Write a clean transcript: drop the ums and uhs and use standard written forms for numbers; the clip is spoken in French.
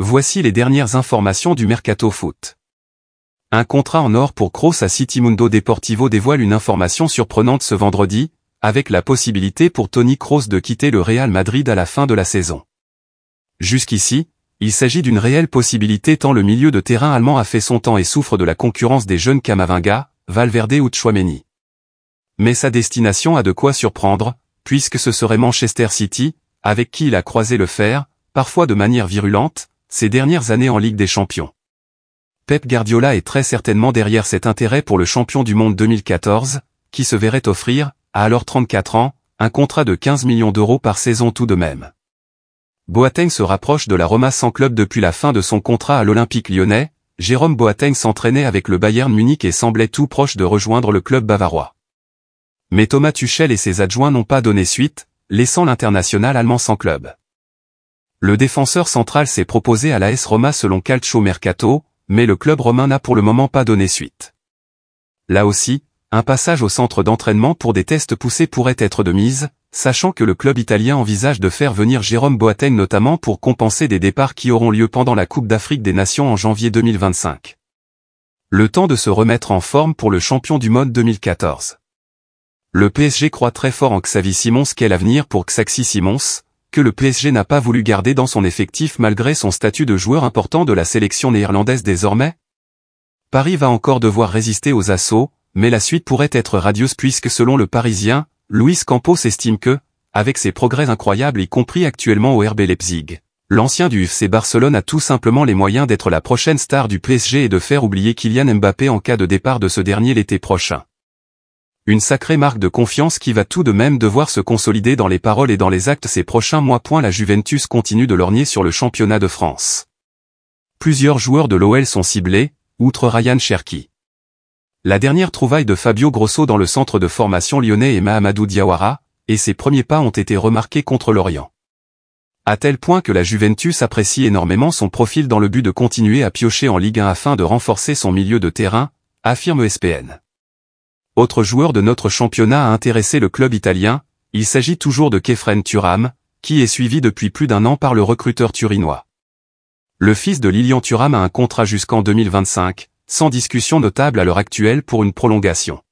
Voici les dernières informations du Mercato Foot. Un contrat en or pour Kroos à City. Mundo Deportivo dévoile une information surprenante ce vendredi, avec la possibilité pour Toni Kroos de quitter le Real Madrid à la fin de la saison. Jusqu'ici, il s'agit d'une réelle possibilité tant le milieu de terrain allemand a fait son temps et souffre de la concurrence des jeunes Camavinga, Valverde ou Tchouaméni. Mais sa destination a de quoi surprendre, puisque ce serait Manchester City, avec qui il a croisé le fer, parfois de manière virulente, ces dernières années en Ligue des Champions. Pep Guardiola est très certainement derrière cet intérêt pour le champion du monde 2014, qui se verrait offrir, à alors 34 ans, un contrat de 15 millions d'euros par saison tout de même. Boateng se rapproche de la Roma sans club depuis la fin de son contrat à l'Olympique lyonnais. Jérôme Boateng s'entraînait avec le Bayern Munich et semblait tout proche de rejoindre le club bavarois. Mais Thomas Tuchel et ses adjoints n'ont pas donné suite, laissant l'international allemand sans club. Le défenseur central s'est proposé à l'AS Roma selon Calcio Mercato, mais le club romain n'a pour le moment pas donné suite. Là aussi, un passage au centre d'entraînement pour des tests poussés pourrait être de mise, sachant que le club italien envisage de faire venir Jérôme Boateng notamment pour compenser des départs qui auront lieu pendant la Coupe d'Afrique des Nations en janvier 2025. Le temps de se remettre en forme pour le champion du monde 2014. Le PSG croit très fort en Xavi Simons. Quel avenir pour Xavi Simons, que le PSG n'a pas voulu garder dans son effectif malgré son statut de joueur important de la sélection néerlandaise désormais? Paris va encore devoir résister aux assauts, mais la suite pourrait être radieuse puisque selon le Parisien, Luis Campos estime que, avec ses progrès incroyables y compris actuellement au RB Leipzig, l'ancien du FC Barcelone a tout simplement les moyens d'être la prochaine star du PSG et de faire oublier Kylian Mbappé en cas de départ de ce dernier l'été prochain. Une sacrée marque de confiance qui va tout de même devoir se consolider dans les paroles et dans les actes ces prochains mois. La Juventus continue de lorgner sur le championnat de France. Plusieurs joueurs de l'OL sont ciblés, outre Ryan Cherki. La dernière trouvaille de Fabio Grosso dans le centre de formation lyonnais et Mahamadou Diawara, et ses premiers pas ont été remarqués contre Lorient. À tel point que la Juventus apprécie énormément son profil dans le but de continuer à piocher en Ligue 1 afin de renforcer son milieu de terrain, affirme ESPN. Autre joueur de notre championnat a intéressé le club italien, il s'agit toujours de Khéphren Thuram, qui est suivi depuis plus d'un an par le recruteur turinois. Le fils de Lilian Thuram a un contrat jusqu'en 2025, sans discussion notable à l'heure actuelle pour une prolongation.